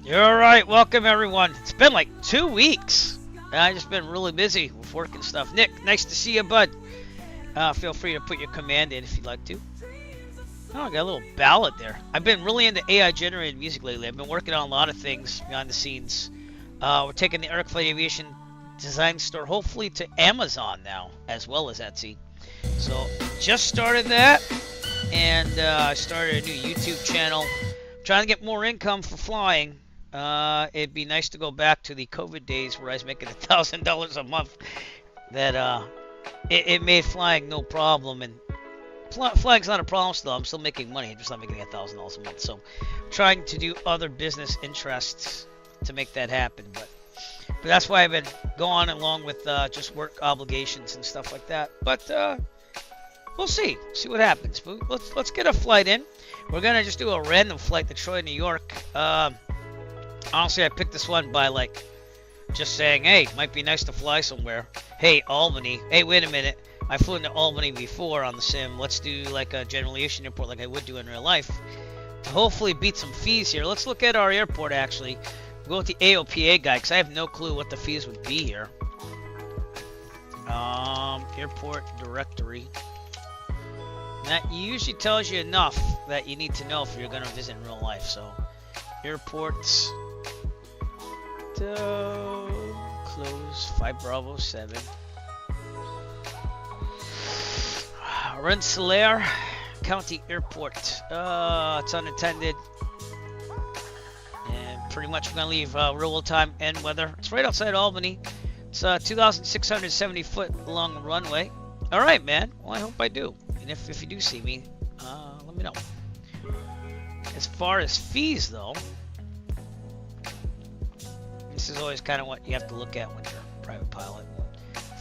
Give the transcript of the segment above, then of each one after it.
You're all right. Welcome, everyone. It's been like 2 weeks. I just been really busy with work and stuff. Nick, nice to see you, bud. Feel free to put your command in if you'd like to. Oh, I got a little ballad there. I've been really into AI-generated music lately. I've been working on a lot of things behind the scenes. We're taking the Flight Aviation design store, hopefully, to Amazon now, as well as Etsy. So, just started that, and I started a new YouTube channel. Trying to get more income for flying. It'd be nice to go back to the COVID days where I was making $1,000 a month. That it made flying no problem, and flying's not a problem still. I'm still making money. I'm just not making $1,000 a month. So, trying to do other business interests to make that happen. But that's why I've been going along with just work obligations and stuff like that. But we'll see what happens. But let's get a flight in. We're gonna just do a random flight to Troy, New York. Honestly, I picked this one by like just saying, hey, might be nice to fly somewhere. Hey, Albany. Hey, wait a minute. I flew into Albany before on the sim. Let's do like a general aviation airport like I would do in real life. To hopefully beat some fees here. Let's look at our airport actually. We'll go with the AOPA guy because I have no clue what the fees would be here. Airport directory. That usually tells you enough that you need to know if you're going to visit in real life. So, airports. Close 5 Bravo 7. Rensselaer County Airport. It's unattended. And pretty much we're going to leave real time and weather. It's right outside Albany. It's 2,670 foot long runway. All right, man. Well, I hope I do. And if you do see me, let me know. As far as fees, though, this is always kind of what you have to look at when you're a private pilot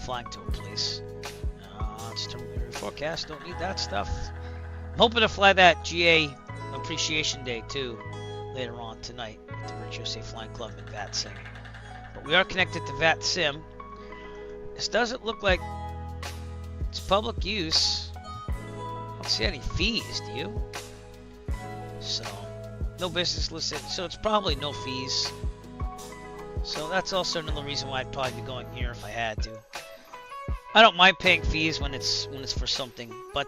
flying to a place. It's terminator forecast. Don't need that stuff. I'm hoping to fly that GA Appreciation Day, too, later on tonight at the Virtuoso Flying Club in VATSIM. But we are connected to VATSIM. This doesn't look like it's public use. I don't see any fees, do you? So, no business listed, so it's probably no fees. So that's also another reason why I'd probably be going here if I had to. I don't mind paying fees when it's for something, but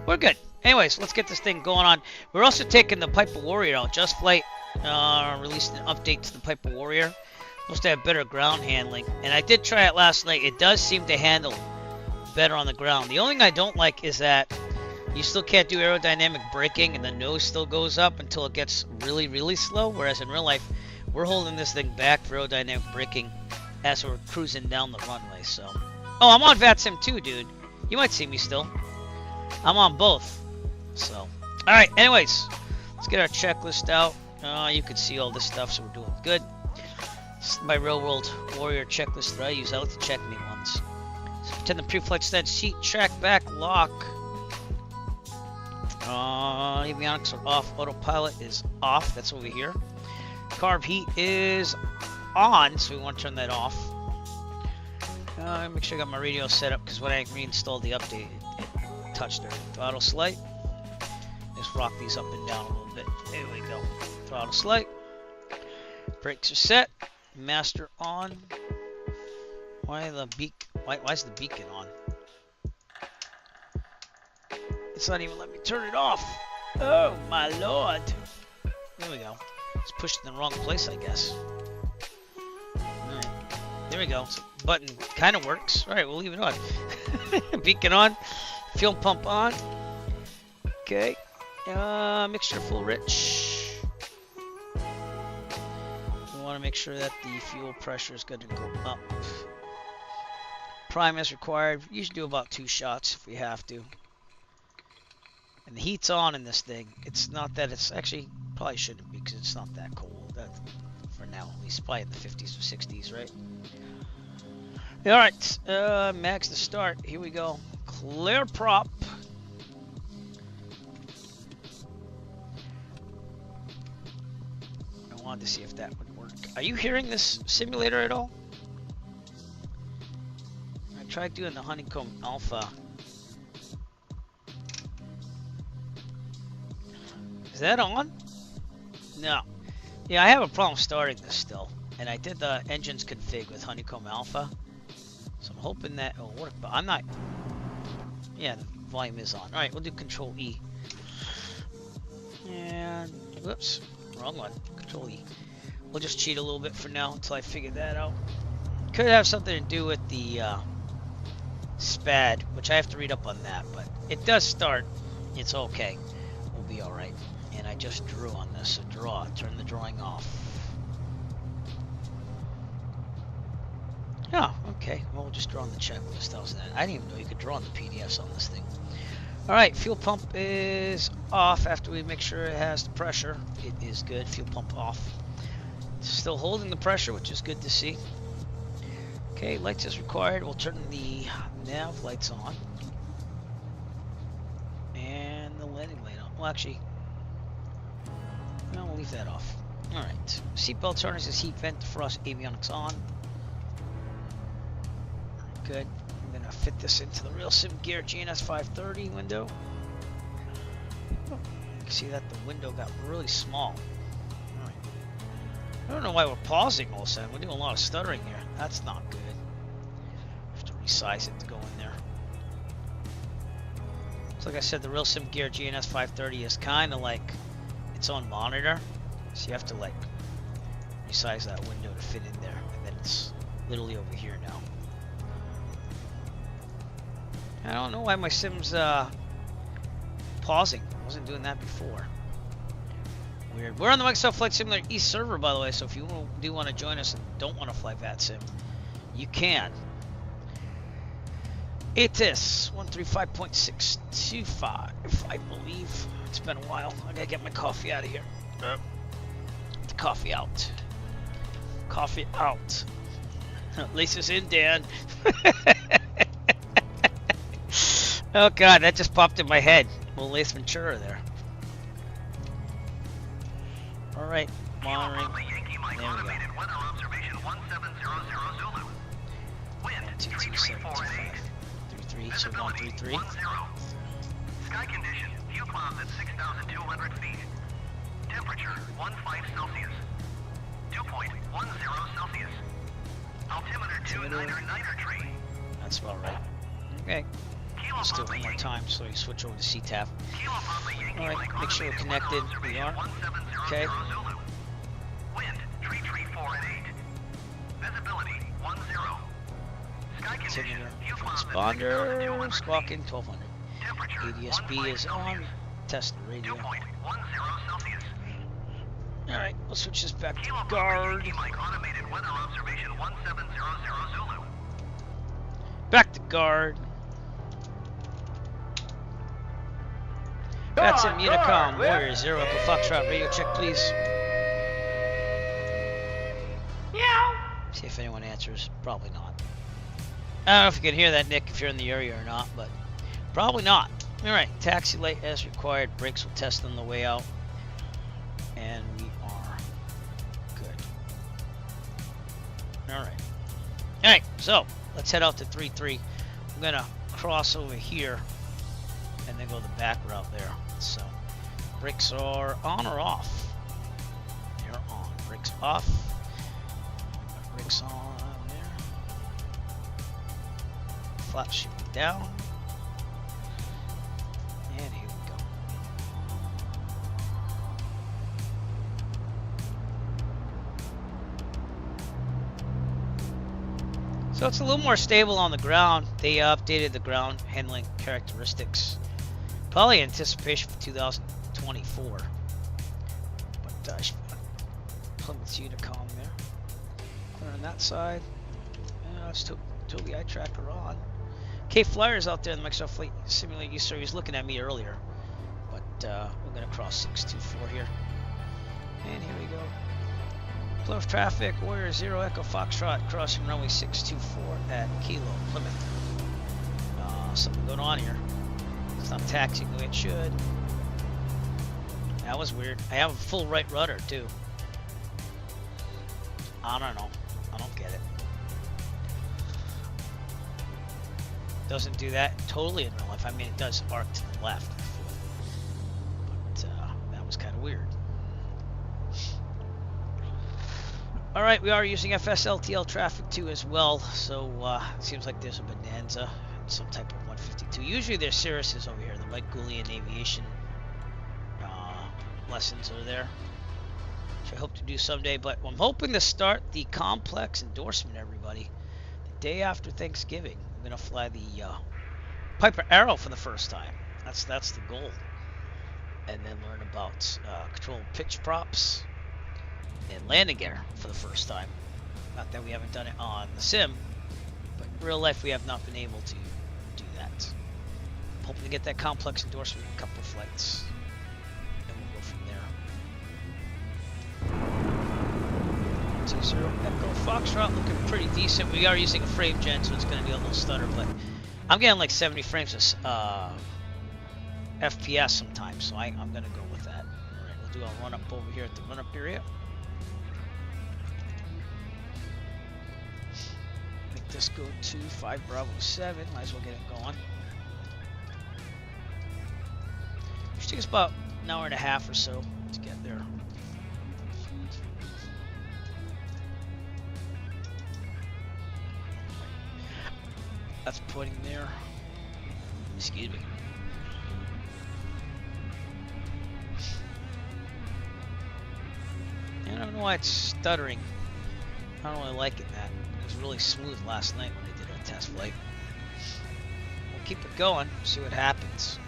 we're good. Anyways, let's get this thing going on. We're also taking the Piper Warrior out. Just Flight released an update to the Piper Warrior. Supposed to have better ground handling, and I did try it last night. It does seem to handle better on the ground. The only thing I don't like is that you still can't do aerodynamic braking, and the nose still goes up until it gets really, really slow. Whereas in real life, we're holding this thing back for aerodynamic braking as we're cruising down the runway. So, oh, I'm on VATSIM too, dude. You might see me still. I'm on both. So, all right. Anyways, let's get our checklist out. You can see all this stuff, so we're doing good. This is my Real World Warrior checklist that I use. I like to check me once. So, pretend the pre-flight stand seat, track back, lock. Avionics are off. Autopilot is off. That's over here. Carb heat is on, so we want to turn that off. Make sure I got my radio set up because when I reinstalled the update, it touched her. Throttle slight. Just rock these up and down a little bit. There we go. Throttle slight. Brakes are set. Master on. Why is the beacon on? It's not even letting me turn it off. Oh my lord. There we go. It's pushed in the wrong place, I guess. Alright. There we go. So button kind of works. Alright, we'll leave it on. Beacon on. Fuel pump on. Okay. Mixture full rich. We want to make sure that the fuel pressure is going to go up. Prime as required. We usually do about 2 shots if we have to. And the heat's on in this thing. It's not that it's actually probably shouldn't be because it's not that cold. That, for now, at least probably in the 50s or 60s, right? All right, max to start. Here we go. Clear prop. I wanted to see if that would work. Are you hearing this simulator at all? I tried doing the Honeycomb Alpha. Is that on? No. Yeah, I have a problem starting this still. And I did the engines config with Honeycomb Alpha. So I'm hoping that it'll work, but I'm not... Yeah, the volume is on. Alright, we'll do Control E. And... Whoops. Wrong one. Control E. We'll just cheat a little bit for now until I figure that out. Could have something to do with the SPAD, which I have to read up on that, but it does start. It's okay. We'll be alright. And I just drew on this, so draw. Turn the drawing off. Oh, okay. Well, we'll just draw on the checklist. How's that? I didn't even know you could draw on the PDFs on this thing. Alright, fuel pump is off after we make sure it has the pressure. It is good. Fuel pump off. Still holding the pressure, which is good to see. Okay, lights as required. We'll turn the nav lights on. And the landing light on. Well, actually, no, we'll leave that off. Alright. Seatbelt harnesses, heat vent, defrost, avionics on. Good. I'm going to fit this into the Real Sim Gear GNS 530 window. You can see that the window got really small. Alright. I don't know why we're pausing all of a sudden. We're doing a lot of stuttering here. That's not good. Have to resize it to go in there. So like I said, the Real Sim Gear GNS 530 is kind of like its own monitor. So you have to like resize that window to fit in there. And then it's literally over here now. I don't know why my sim's pausing. I wasn't doing that before. Weird. We're on the Microsoft Flight Simulator East Server, by the way, so if you do want to join us and don't want to fly VATSIM, you can. It is 135.625, I believe. It's been a while. I gotta get my coffee out of here. Get the coffee out. Coffee out. Lisa's in, Dan. Oh god, that just popped in my head. Little Ace Ventura there. Alright, monitoring. There we go. 122.725.33, so 133. Sky condition, view clouds at 6,200 feet. Temperature, 15 Celsius. Dew point, 10 Celsius. Altimeter 29er tree. That's about right. Okay. Let's do it one more time so you switch over to CTAP. Alright, make sure we're connected. We are. Okay. Wind, tree 4 and 8. Visibility, 10. Sky condition, view clouds at Transponder, 6,200 squawking, feet. 1200. Temperature, ADSB 15 is on. Celsius. Test the radio. Dew point, 10 Celsius. Alright, we'll switch this back to Kilo guard. Yankee Mike, automated weather observation 1700 Zulu. Back to guard. VATSIM Unicom, Warrior 0, Echo Foxtrot, radio check please. Meow. See if anyone answers. Probably not. I don't know if you can hear that, Nick, if you're in the area or not, but probably not. Alright, taxi light as required. Brakes will test on the way out. And we are good. Alright. Alright, so let's head out to 3-3. I'm going to cross over here and then go the back route there. So brakes are on or off? They're on. Brakes off. Brakes on there. Flaps should be down. And here we go. So it's a little more stable on the ground. They updated the ground handling characteristics. Probably anticipation for 2024. But Plymouth's Unicom there. Clear on that side. Let's totally eye tracker on. K Flyers out there in the Microsoft Flight Simulator East Server. He was looking at me earlier. But we're going to cross 624 here. And here we go. Plymouth traffic, Warrior 0, Echo Foxtrot, crossing runway 624 at Kilo, Plymouth. Something going on here. It's not taxiing the way it should. That was weird. I have a full right rudder too. I don't know. I don't get it. Doesn't do that totally in real life. I mean, it does arc to the left. But that was kind of weird. All right, we are using FSLTL traffic too as well, so it seems like there's a bonanza, some type of 152. Usually there's Cirruses over here, the Mike Goulian Aviation lessons are there, which I hope to do someday. But I'm hoping to start the complex endorsement, everybody, the day after Thanksgiving. I'm gonna fly the Piper Arrow for the first time. That's the goal, and then learn about control pitch props and landing gear for the first time. Not that we haven't done it on the sim, but in real life we have not been able to do that. I'm hoping to get that complex endorsement in a couple of flights, and we'll go from there. 20 Echo Foxtrot looking pretty decent. We are using a frame gen, so it's going to be a little stutter, but I'm getting like 70 frames of FPS sometimes, so I'm going to go with that. Alright, we'll do a run up over here at the run up area. Make this go to 5 Bravo 7. Might as well get it going. Should take us about an hour and a half or so to get there. That's pointing there. Excuse me. I don't know why it's stuttering. I don't really like it that. It was really smooth last night when I did a test flight. We'll keep it going, see what happens.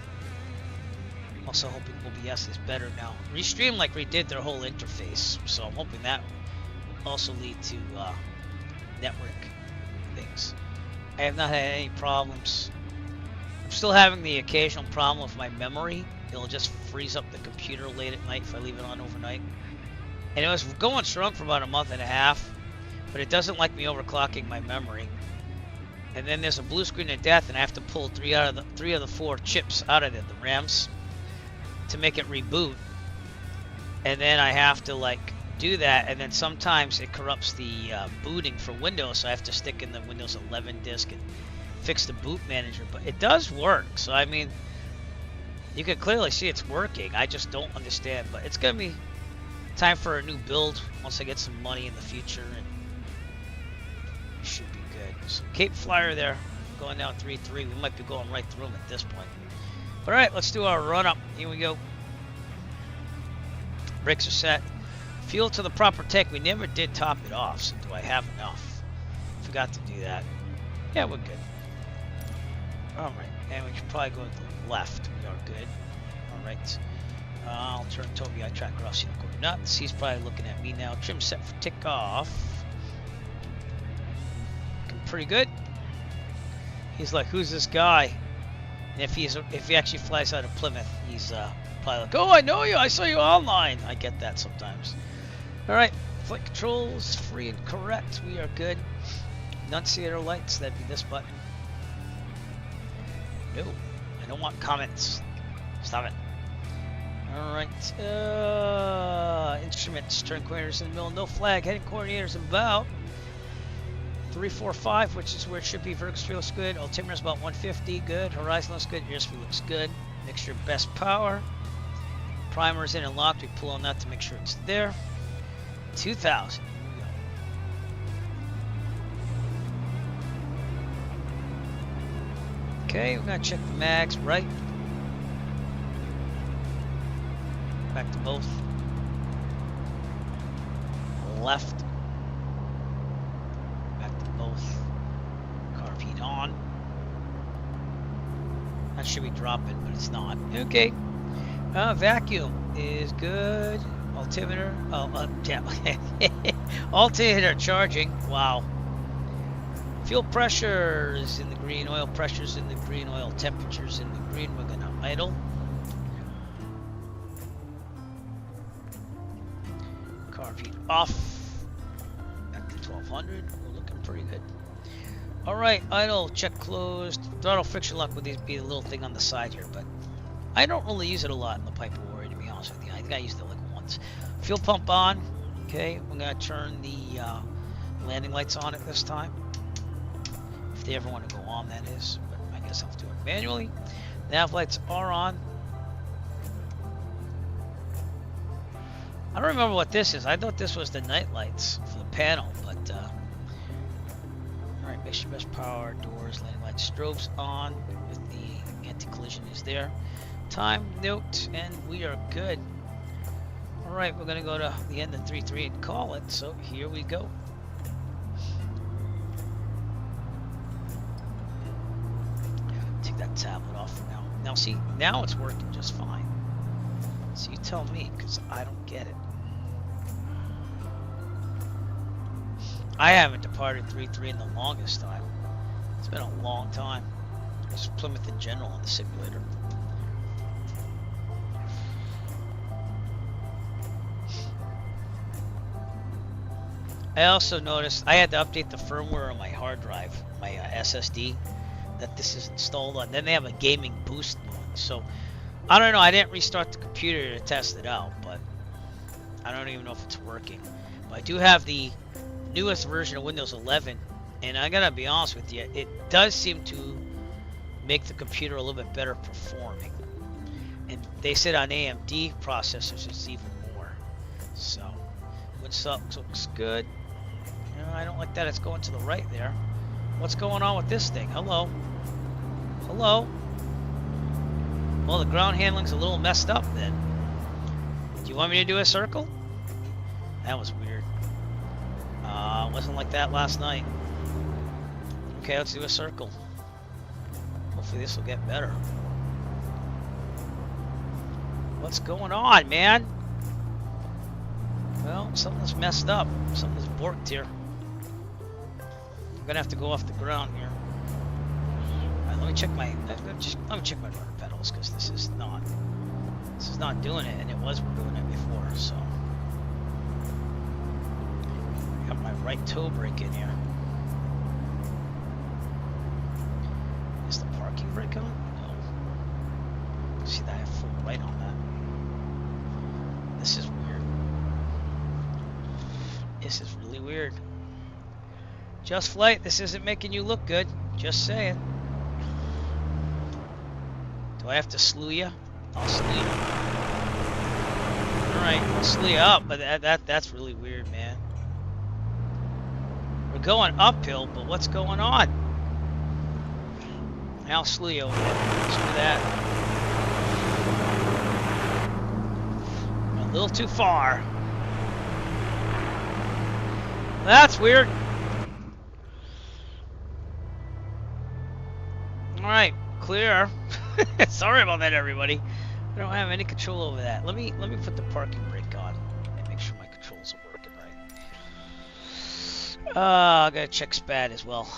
I'm also hoping OBS is better now. Restream like redid their whole interface, so I'm hoping that will also lead to network things. I have not had any problems. I'm still having the occasional problem with my memory. It'll just freeze up the computer late at night if I leave it on overnight. And it was going strong for about a month and a half, but it doesn't like me overclocking my memory. And then there's a blue screen of death, and I have to pull three of the 4 chips out of it, the RAMs, to make it reboot. And then I have to like do that, and then sometimes it corrupts the booting for Windows, so I have to stick in the Windows 11 disk and fix the boot manager. But it does work, so I mean, you can clearly see it's working. I just don't understand, but it's gonna be time for a new build once I get some money in the future, and it should be good. So Cape Flyer there, going down 3-3. We might be going right through them at this point. All right, let's do our run up. Here we go. Brakes are set. Fuel to the proper tank. We never did top it off, so do I have enough? Forgot to do that. Yeah, we're good. All right, and we should probably go to the left. We are good. All right. I'll turn Toby eye tracker off so you don't go nuts. He's probably looking at me now. Trim set for takeoff. Looking pretty good. He's like, who's this guy? And if he actually flies out of Plymouth, he's probably like, oh, I know you. I saw you online. I get that sometimes. All right, flight controls free and correct. We are good. Enunciator lights. That'd be this button. No, I don't want comments. Stop it. Alright, instruments, turn coordinators in the middle, no flag, heading coordinators about 345, which is where it should be. Vertical looks good, altimeter's about 150, good, horizon looks good, airspeed looks good, mixture best power, primer's in and locked, we pull on that to make sure it's there, 2000, here we go. Okay, we're gonna check the mags, right. Back to both. Left. Back to both. Carb heat on. That should be dropping, but it's not. Okay. Vacuum is good. Altimeter. Oh, yeah. Altimeter charging. Wow. Fuel pressure is in the green. Oil pressure is in the green. Oil temperature is in the green. We're going to idle. Carb heat off. Back to 1200. We're looking pretty good. All right, idle, check closed. Throttle friction lock would be the little thing on the side here, but I don't really use it a lot in the Piper Warrior, to be honest with you. I think I used it like once. Fuel pump on. Okay, we're gonna turn the landing lights on at this time. If they ever want to go on, that is. But I guess I'll have to do it manually. Nav lights are on. I don't remember what this is. I thought this was the night lights for the panel, but all right, make sure best power, doors, landing lights, strobes on with the anti-collision is there. Time, note, and we are good. All right, we're gonna go to the end of 3-3 and call it. So here we go. Take that tablet off for now. Now see, now it's working just fine. So you tell me, because I don't get it. I haven't departed 3-3 in the longest time. It's been a long time. Just Plymouth in general on the simulator. I also noticed I had to update the firmware on my hard drive, my SSD, that this is installed on. Then they have a gaming boost mode. So I don't know. I didn't restart the computer to test it out, but I don't even know if it's working. But I do have the newest version of Windows 11, and I gotta be honest with you, it does seem to make the computer a little bit better performing. And they said on AMD processors it's even more. So Windows looks good. You know, I don't like that it's going to the right there. What's going on with this thing? Hello? Hello? Well, the ground handling's a little messed up then. Do you want me to do a circle? That was weird. Wasn't like that last night. Okay, let's do a circle. Hopefully this will get better. What's going on, man? Well, something's messed up. Something's borked here. I'm gonna have to go off the ground here. Alright, let me check my rudder pedals, because this is not doing it, and it was doing it before. So got my right toe brake in here. Is the parking brake on? No. See that I have full right on that. This is weird. This is really weird. Just Flight, this isn't making you look good. Just saying. Do I have to slew you? I'll slew you. Alright, I'll slew you up, but that's really weird, man. We're going uphill, but what's going on? I'll slew you over there. Let's do that. A little too far. That's weird. Alright, clear. Sorry about that, everybody. I don't have any control over that. Let me put the parking brake on and make sure my controls are working right. I gotta check SPAD as well.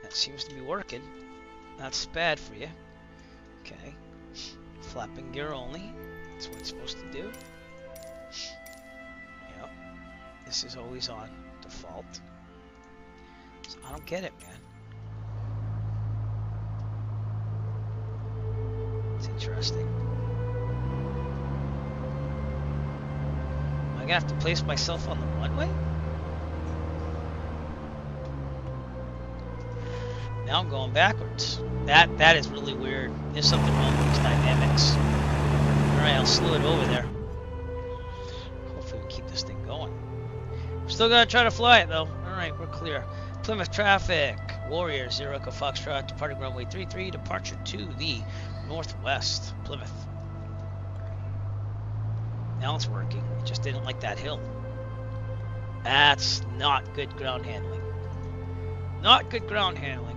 That seems to be working. That's SPAD for you. Okay. Flapping gear only. That's what it's supposed to do. Yep. This is always on default. So I don't get it, man. It's interesting. Am I gonna have to place myself on the runway? Now I'm going backwards. That is really weird. There's something wrong with these dynamics. Alright, I'll slew it over there. Hopefully we keep this thing going. We're still gonna try to fly it though. Alright, we're clear. Plymouth traffic. Warrior 0 Echo Foxtrot, departing runway 33, departure to the northwest, Plymouth. Now it's working. It just didn't like that hill. That's not good ground handling. Not good ground handling.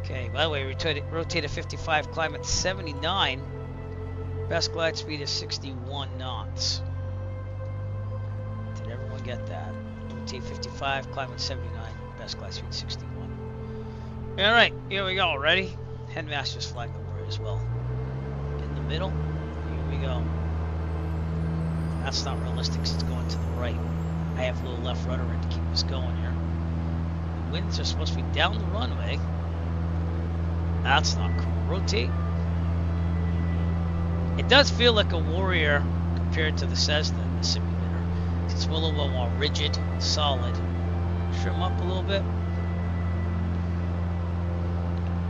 Okay, by the way, rotate at 55, climb at 79. Best glide speed is 61 knots. Did everyone get that? Rotate 55, climb at 79. Best glide speed 61. Alright, here we go. Ready? Headmaster's flying the Warrior as well. In the middle. Here we go. That's not realistic because it's going to the right. I have a little left rudder to keep us going here. The winds are supposed to be down the runway. That's not cool. Rotate. It does feel like a Warrior compared to the Cessna in the simulator. It's a little bit more rigid, solid. Trim up a little bit.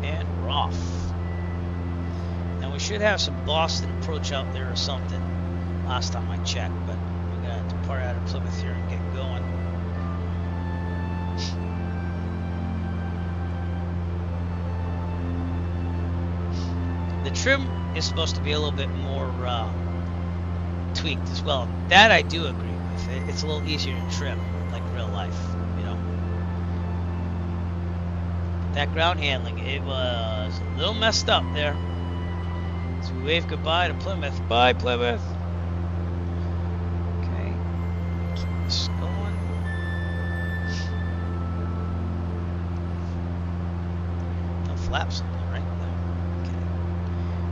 And we're off. we should have some Boston approach out there or something. Last time I checked, but we gotta depart out of Plymouth here and get going. The trim is supposed to be a little bit more tweaked as well. That I do agree with. It's a little easier to trim, like real life, you know. That ground handling, it was a little messed up there. So we wave goodbye to Plymouth. Bye, Plymouth. Okay, keep this going. No flaps on there, right? No. Okay.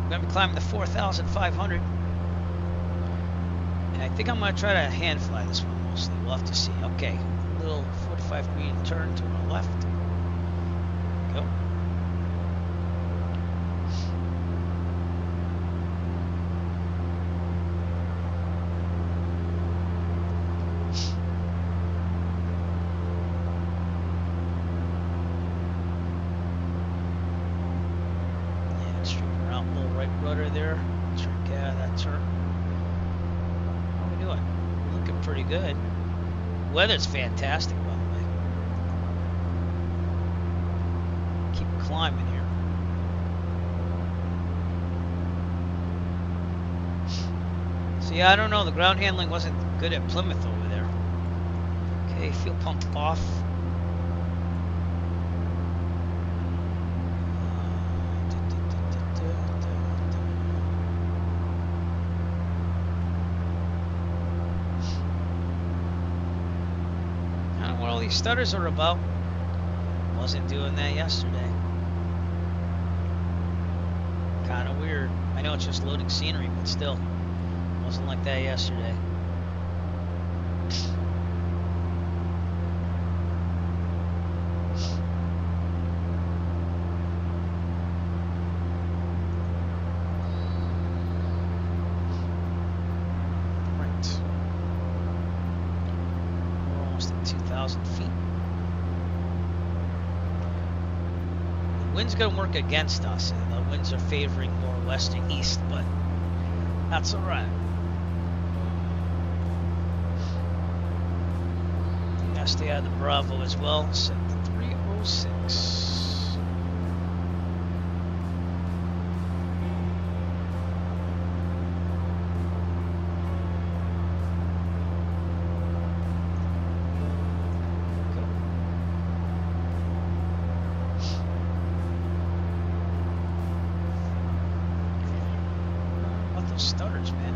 We're gonna be climbing the 4,500. And I think I'm going to try to hand fly this one mostly. We'll have to see. Okay, little 45-degree turn to our left. Go. Yeah, straighten her out, little right rudder there. Try to get out of that turn. Doing? We're looking pretty good. Weather's fantastic, by the way. Keep climbing here. So yeah, I don't know. The ground handling wasn't good at Plymouth over there. Okay, fuel pump off. Stutters are about. Wasn't doing that yesterday. Kind of weird. I know it's just loading scenery, but still, wasn't like that yesterday. Right. We're almost at 2,000 feet. Wind's going to work against us. The winds are favoring more west and east, but that's all right. Gotta stay out of the Bravo as well. Set to 306. Stutters, man.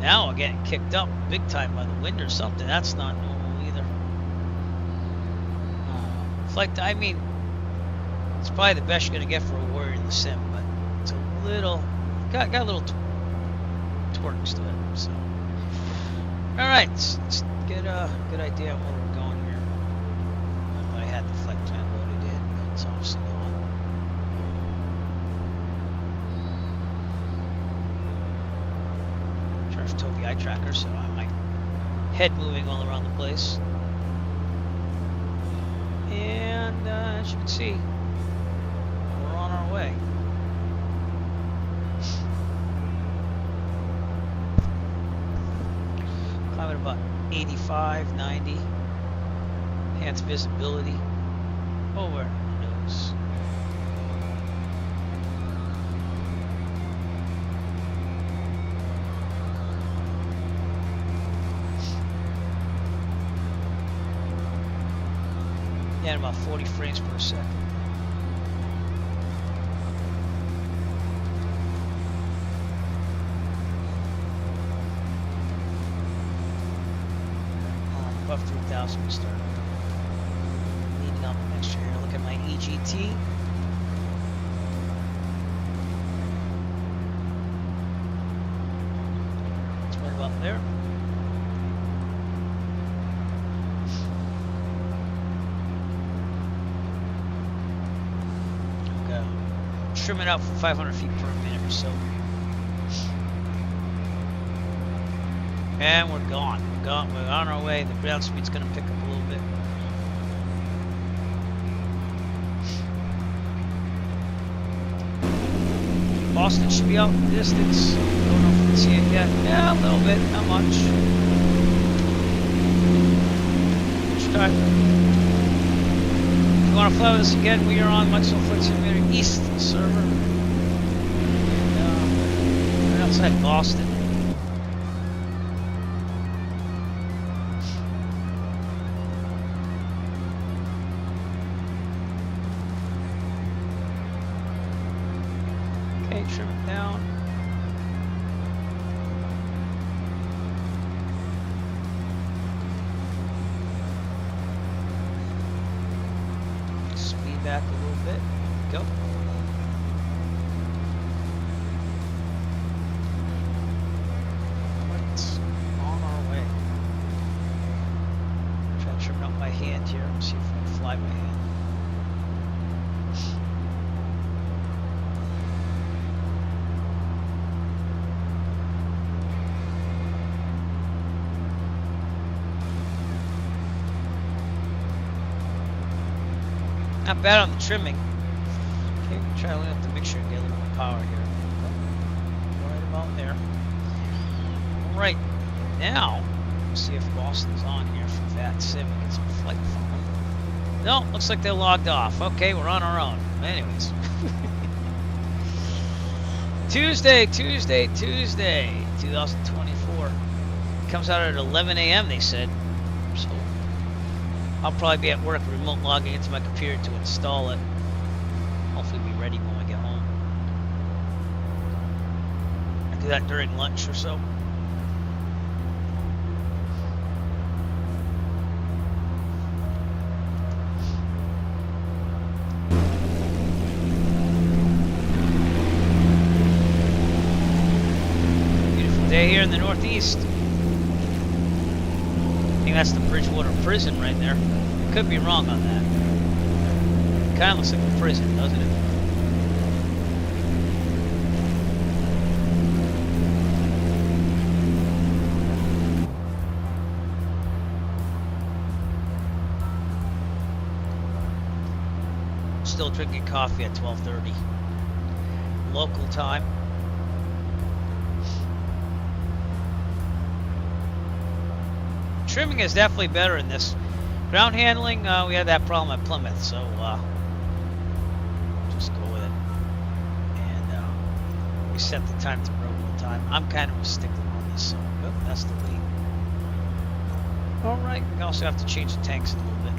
Now we're getting kicked up big time by the wind or something. That's not normal either. Flight, I mean, it's probably the best you're gonna get for a warrior in the sim, but it's a little got a little twerks to it. So, all right, let's get a good idea of where we're going here. I had the flight plan loaded in, but it's obviously not. Tow the eye tracker, so I might head moving all around the place. And as you can see, we're on our way. Climbing about 85, 90. Enhanced visibility. Oh, where it goes. At about 40 frames per second. Above 3,000 we start. Leading up next year. Look at my EGT. Let's move up there. Trim it out for 500 feet per minute or so. And we're gone. We're on our way. The ground speed's going to pick up a little bit. Boston should be out in the distance. Don't know if we can see it yet. Yeah, a little bit, not much. Start. If you want to fly with us again, we are on Microsoft Flight Simulator East Server. Right outside Boston. Okay, trim it down. Speed back a little bit. Go. Right, on our way. Try to trim out my hand here and see if I can fly my hand. Not bad on the trimming. Okay, we'll try to line up the mixture and get a little more power here. Right about there. Alright, now, let's see if Boston's on here for VATSIM and get some flight phone. No, looks like they're logged off. Okay, we're on our own. Anyways. Tuesday, 2024. Comes out at 11 a.m. they said. So I'll probably be at work remote logging into my computer to install it. Hopefully be ready when I get home. I do that during lunch or so. Beautiful day here in the Northeast. I think that's the Bridgewater prison right there. Could be wrong on that. Kind of looks like a prison, doesn't it? Still drinking coffee at 12:30 local time. Trimming is definitely better in this. Ground handling, we had that problem at Plymouth, so just go with it. And we set the time to roll time. I'm kind of a stickler on this, so that's the lead. Alright, we also have to change the tanks a little bit.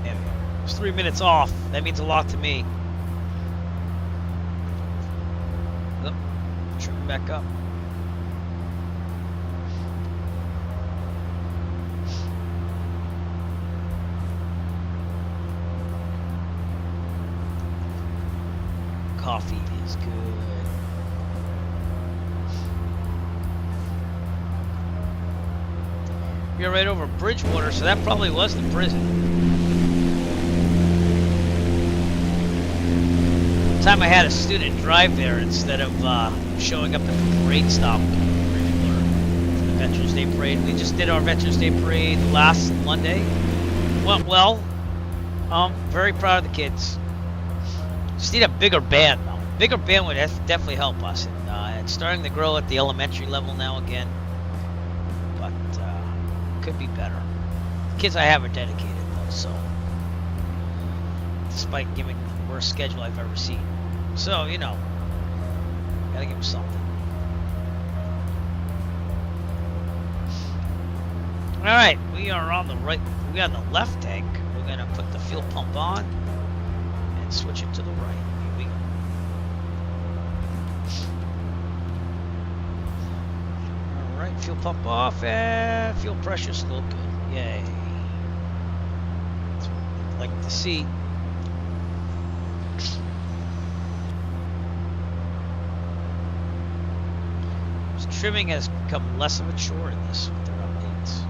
There we go. It's 3 minutes off. That means a lot to me. Back up. Coffee is good. You're right over Bridgewater, so that probably was the prison. Time I had a student drive there instead of showing up at the parade stop for the Veterans Day Parade. We just did our Veterans Day Parade last Monday. Went well. Very proud of the kids. Just need a bigger band though. Bigger band would definitely help us. And it's starting to grow at the elementary level now again. But could be better. The kids I have are dedicated though, so despite giving the worst schedule I've ever seen. So, you know, gotta give them something. Alright, we are on the right, we are on the left tank. We're gonna put the fuel pump on and switch it to the right. Here we go. Alright, fuel pump off and fuel pressure still good. Yay. That's what I'd like to see. Trimming has become less of a chore in this with their updates.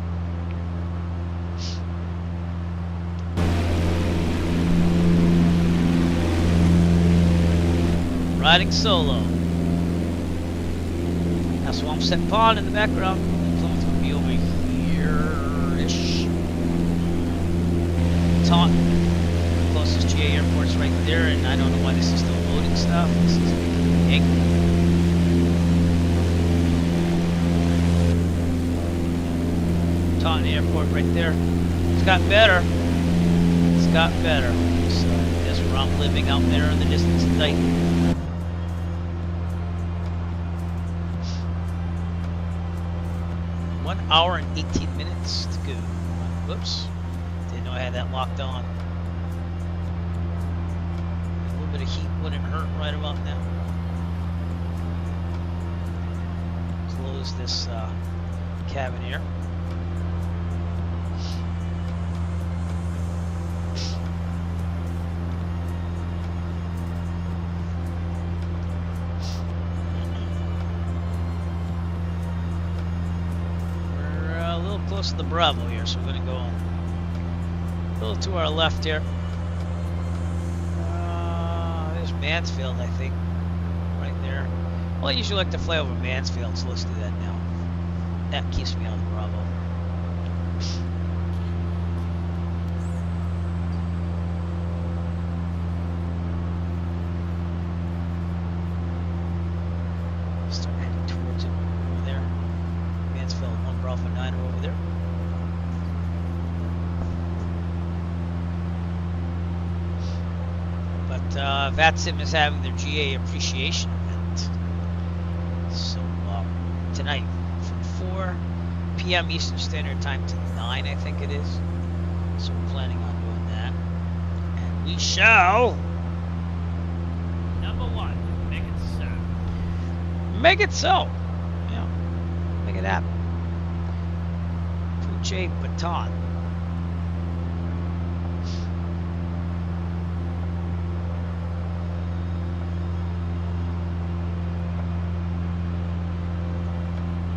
Riding solo. That's Swampset Pond in the background. Plymouth would be over here-ish. Taunton. Closest GA airport's right there, and I don't know why this is still loading stuff. This is making me angry. Taunton Airport right there. It's got better. It's got better. So that's where I'm living out there in the distance tonight. One hour and 18 minutes to go. Whoops. Didn't know I had that locked on. A little bit of heat wouldn't hurt right about now. Close this cabin here. Close to the Bravo here, so we're going to go a little to our left here. There's Mansfield, I think, right there. Well, I usually like to fly over Mansfield, so let's do that now. That keeps me on the Bravo. Start heading towards it over there. Mansfield 1 Bravo 9 over there. But VATSIM is having their GA Appreciation Event. So tonight from 4 p.m. Eastern Standard Time to 9, I think it is. So we're planning on doing that. And we shall... Number 1, make it so. Make it so. Yeah. Make it happen. Puche Baton.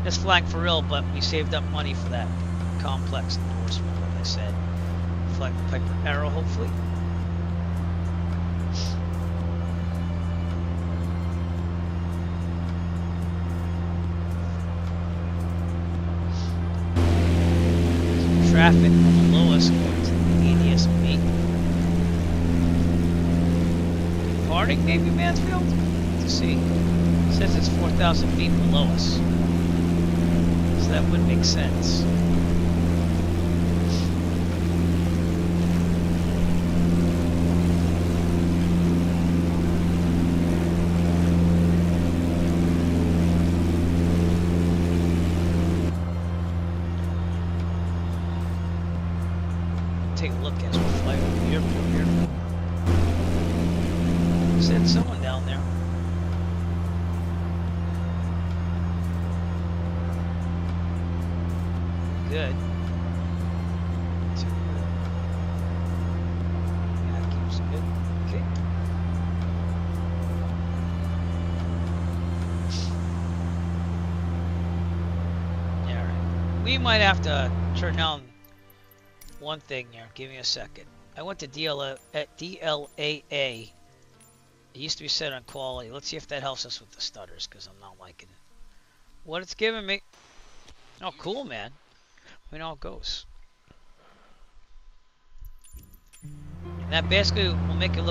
Just flying for real, but we saved up money for that complex endorsement, like I said. Flying the Piper Arrow, hopefully. Some traffic below us going to the ADS-B. Departing maybe Mansfield? Let's see. It says it's 4,000 feet below us. That would make sense. Take a look as we fly over the airport here. Said someone down there. Good. That keeps it good. Okay. Alright. We might have to turn down one thing here. Give me a second. I went to DLAA. It used to be set on quality. Let's see if that helps us with the stutters, because I'm not liking it. What it's giving me. Oh, cool, man. I mean, how it goes. And that basically will make it look